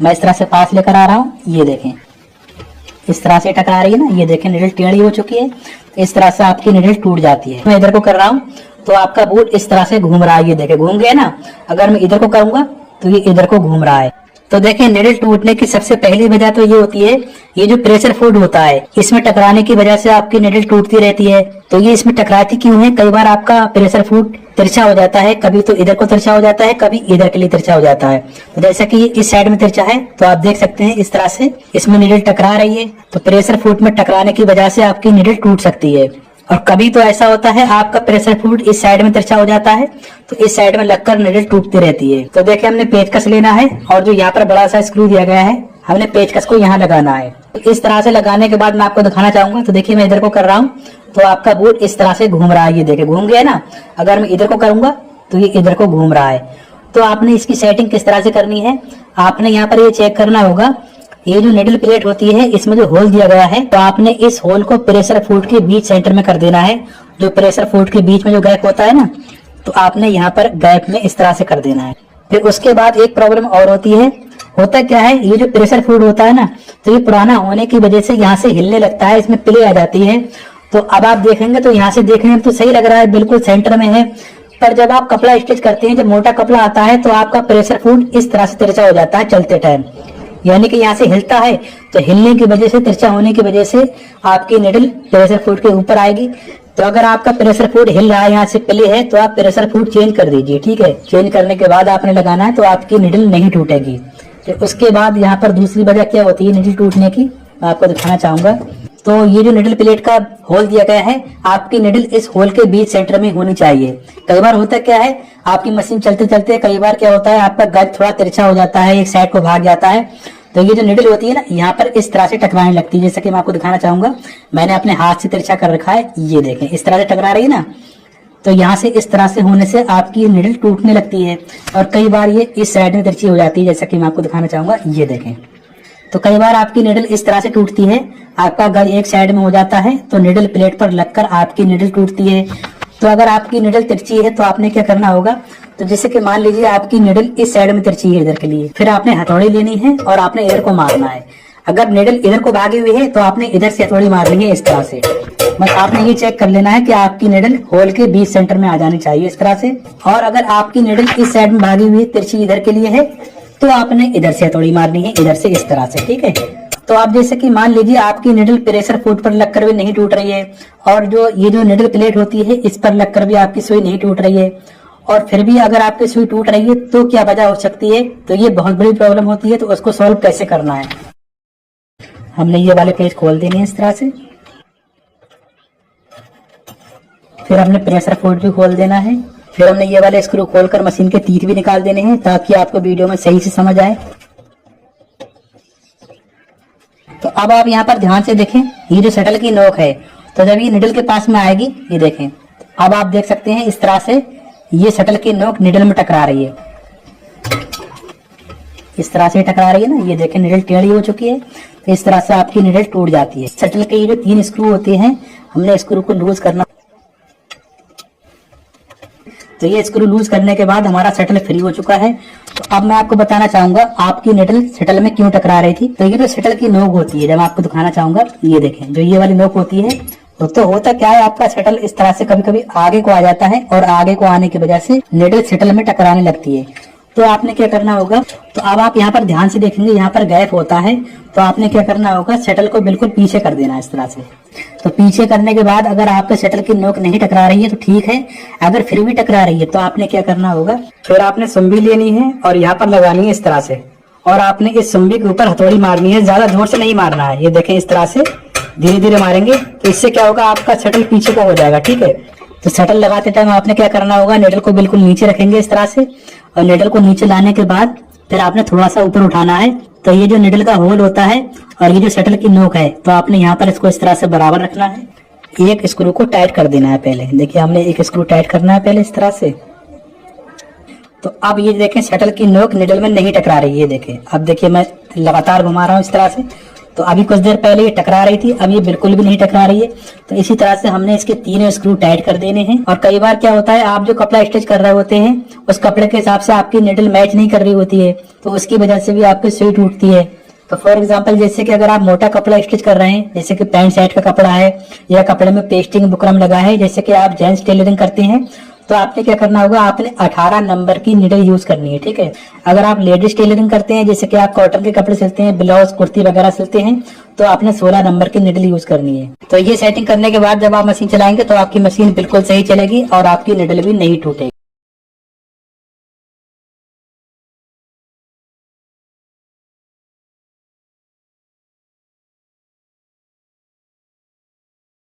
मैं इस तरह से पास लेकर आ रहा हूँ, ये देखें इस तरह से टकरा रही है ना, ये देखें निडल टेढ़ी हो चुकी है। तो इस तरह से आपकी निडल टूट जाती है। मैं इधर को कर रहा हूँ तो आपका बोर्ड इस तरह से घूम रहा है, ये देखें घूम गया ना। अगर मैं इधर को करूंगा तो ये इधर को घूम रहा है। तो देखें निडल टूटने की सबसे पहली वजह तो ये होती है, ये जो प्रेशर फूड होता है इसमें टकराने की वजह से आपकी निडल टूटती रहती है। तो ये इसमें टकराती क्यों है? कई बार आपका प्रेशर फूड तिरछा हो जाता है, कभी तो इधर को तिरछा हो जाता है, कभी इधर के लिए तिरछा हो जाता है। तो जैसा कि इस साइड में तिरछा है तो आप देख सकते हैं इस तरह से इसमें निडल टकरा रही है। तो प्रेशर फूड में टकराने की वजह से आपकी निडल टूट सकती है। और कभी तो ऐसा होता है आपका प्रेशर फूड इस साइड में तिरछा हो जाता है तो इस साइड में लगकर निडल टूटती रहती है। तो देखिए हमने पेचकस लेना है और जो यहाँ पर बड़ा सा स्क्रू दिया गया है हमने पेचकस को यहाँ लगाना है। तो इस तरह से लगाने के बाद मैं आपको दिखाना चाहूंगा। तो देखिए मैं इधर को कर रहा हूँ तो आपका बोर्ड इस तरह से घूम रहा है, ये देखिए घूम गया ना। अगर मैं इधर को करूंगा तो ये इधर को घूम रहा है। तो आपने इसकी सेटिंग किस तरह से करनी है, आपने यहाँ पर ये चेक करना होगा, ये जो निडल प्लेट होती है इसमें जो होल दिया गया है तो आपने इस होल को प्रेशर फूड के बीच सेंटर में कर देना है। जो प्रेशर फूड के बीच में जो गैप होता है ना तो आपने यहाँ पर गैप में इस तरह से कर देना है। फिर उसके बाद एक प्रॉब्लम और होती है, होता क्या है ये जो प्रेशर फूड होता है ना तो ये पुराना होने की वजह से यहाँ से हिलने लगता है, इसमें प्ले आ जाती है। तो अब आप देखेंगे तो यहाँ से देखेंगे तो सही लग रहा है, बिल्कुल सेंटर में है। पर जब आप कपड़ा स्टिच करते हैं, जब मोटा कपड़ा आता है तो आपका प्रेशर फूड इस तरह से तिरछा हो जाता है चलते टाइम, यानी कि यहाँ से हिलता है तो हिलने की वजह से, तिरछा होने की वजह से आपकी निडल प्रेशर फूड के ऊपर आएगी। तो अगर आपका प्रेशर फूड हिल रहा है, यहाँ से प्ले है, तो आप प्रेशर फूड चेंज कर दीजिए, ठीक है। चेंज करने के बाद आपने लगाना है तो आपकी निडल नहीं टूटेगी। तो उसके बाद यहाँ पर दूसरी वजह क्या होती है निडल टूटने की, मैं आपको दिखाना चाहूंगा। तो ये जो निडल प्लेट का होल दिया गया है, आपकी निडल इस होल के बीच सेंटर में होनी चाहिए। कई बार होता क्या है आपकी मशीन चलते चलते कई बार क्या होता है आपका गज थोड़ा तिरछा हो जाता है, एक साइड को भाग जाता है। तो ये जो निडल होती है ना यहाँ पर इस तरह से टकराने लगती है, जैसा कि मैं आपको दिखाना चाहूंगा। मैंने अपने हाथ से तिरछा कर रखा है, ये देखें इस तरह से टकरा रही है ना। तो यहाँ से इस तरह से होने से आपकी निडल टूटने लगती है और कई बार ये इस साइड में तिरछी हो जाती है, जैसा कि मैं आपको दिखाना चाहूंगा, ये देखें। तो कई बार आपकी निडल इस तरह से टूटती है, आपका गज एक साइड में हो जाता है तो निडल प्लेट पर लगकर आपकी निडल टूटती है। तो अगर आपकी निडल तिरछी है तो आपने क्या करना होगा, तो जैसे कि मान लीजिए आपकी निडल इस साइड में तिरछी है इधर के लिए, फिर आपने हथौड़ी लेनी है और आपने इधर को मारना है। अगर निडल इधर को भागी हुई है तो आपने इधर से हथौड़ी मारनी है इस तरह से। बस आपने ये चेक कर लेना है कि आपकी निडल होल के बीच सेंटर में आ जानी चाहिए इस तरह से। और अगर आपकी निडल इस साइड में भागी हुई तिरछी इधर के लिए है तो आपने इधर से हथौड़ी मारनी है, इधर से इस तरह से, ठीक है। तो आप जैसे कि मान लीजिए आपकी निडल प्रेशर फूड पर लगकर भी नहीं टूट रही है और जो ये जो निडल प्लेट होती है इस पर लगकर भी आपकी सुई नहीं टूट रही है, और फिर भी अगर आपकी सुई टूट रही है तो क्या वजह हो सकती है, तो ये बहुत बड़ी प्रॉब्लम होती है। तो उसको सॉल्व कैसे करना है, हमने ये वाले पेज खोल देने हैं इस तरह से, फिर हमने प्रेशर फूड भी खोल देना है, फिर हमने ये वाले स्क्रू खोलकर मशीन के तीर भी निकाल देने हैं ताकि आपको वीडियो में सही से समझ आए। तो अब आप यहाँ पर ध्यान से देखें, ये जो शटल की नोक है तो जब ये निडल के पास में आएगी, ये देखें, अब आप देख सकते हैं इस तरह से ये शटल की नोक निडल में टकरा रही है, इस तरह से टकरा रही है ना, ये देखें निडल टेढ़ी हो चुकी है। तो इस तरह से आपकी निडल टूट जाती है। शटल के ये जो 3 स्क्रू होते हैं, हमने स्क्रू को लूज करना। तो ये स्क्रू लूज करने के बाद हमारा शटल फ्री हो चुका है। तो अब मैं आपको बताना चाहूंगा आपकी निडल शटल में क्यों टकरा रही थी। तो ये जो शटल की नोक होती है, जब आपको दिखाना चाहूंगा, ये देखें जो ये वाली नोक होती है, तो होता क्या है आपका शटल इस तरह से कभी कभी आगे को आ जाता है और आगे को आने की वजह से निडल शटल में टकराने लगती है। तो आपने क्या करना होगा, तो अब आप यहाँ पर ध्यान से देखेंगे, यहाँ पर गैप होता है, तो आपने क्या करना होगा, शटल को बिल्कुल पीछे कर देना है इस तरह से। तो पीछे करने के बाद अगर आपके शटल की नोक नहीं टकरा रही है तो ठीक है, अगर फिर भी टकरा रही है तो आपने क्या करना होगा, फिर आपने सुम्बी लेनी है और यहाँ पर लगानी है इस तरह से, और आपने इस सुम्बी के ऊपर हथौड़ी मारनी है, ज्यादा जोर से नहीं मारना है। ये देखें इस तरह से धीरे धीरे मारेंगे तो इससे क्या होगा, आपका शटल पीछे को हो जाएगा, ठीक है। तो शटल लगाते टाइम आपने क्या करना होगा, निडल को बिल्कुल नीचे रखेंगे इस तरह से, और निडल को नीचे लाने के बाद फिर आपने थोड़ा सा ऊपर उठाना है। तो ये जो निडल का होल होता है और ये जो शटल की नोक है, तो आपने यहाँ पर इसको इस तरह से बराबर रखना है। एक स्क्रू को टाइट कर देना है पहले, देखिए हमने एक स्क्रू टाइट करना है पहले इस तरह से। तो अब ये देखें शटल की नोक निडल में नहीं टकरा रही है, देखें। अब देखिए मैं लगातार घुमा रहा हूँ इस तरह से, तो अभी कुछ देर पहले ये टकरा रही थी, अब ये बिल्कुल भी नहीं टकरा रही है। तो इसी तरह से हमने इसके तीनों स्क्रू टाइट कर देने हैं। और कई बार क्या होता है, आप जो कपड़ा स्टिच कर रहे होते हैं उस कपड़े के हिसाब से आपकी निडल मैच नहीं कर रही होती है, तो उसकी वजह से भी आपकी सुई टूटती है। तो फॉर एग्जांपल जैसे कि अगर आप मोटा कपड़ा स्टिच कर रहे हैं, जैसे कि पैंट शर्ट का कपड़ा है या कपड़े में पेस्टिंग बुकरम लगा है, जैसे कि आप जेंट्स टेलरिंग करते हैं, तो आपने क्या करना होगा, आपने 18 नंबर की निडल यूज करनी है, ठीक है। अगर आप लेडीज टेलरिंग करते हैं, जैसे कि आप कॉटन के कपड़े सिलते हैं, ब्लाउज कुर्ती वगैरह सिलते हैं, तो आपने 16 नंबर की निडल यूज करनी है। तो ये सेटिंग करने के बाद जब आप मशीन चलाएंगे तो आपकी मशीन बिल्कुल सही चलेगी और आपकी निडल भी नहीं टूटेगी।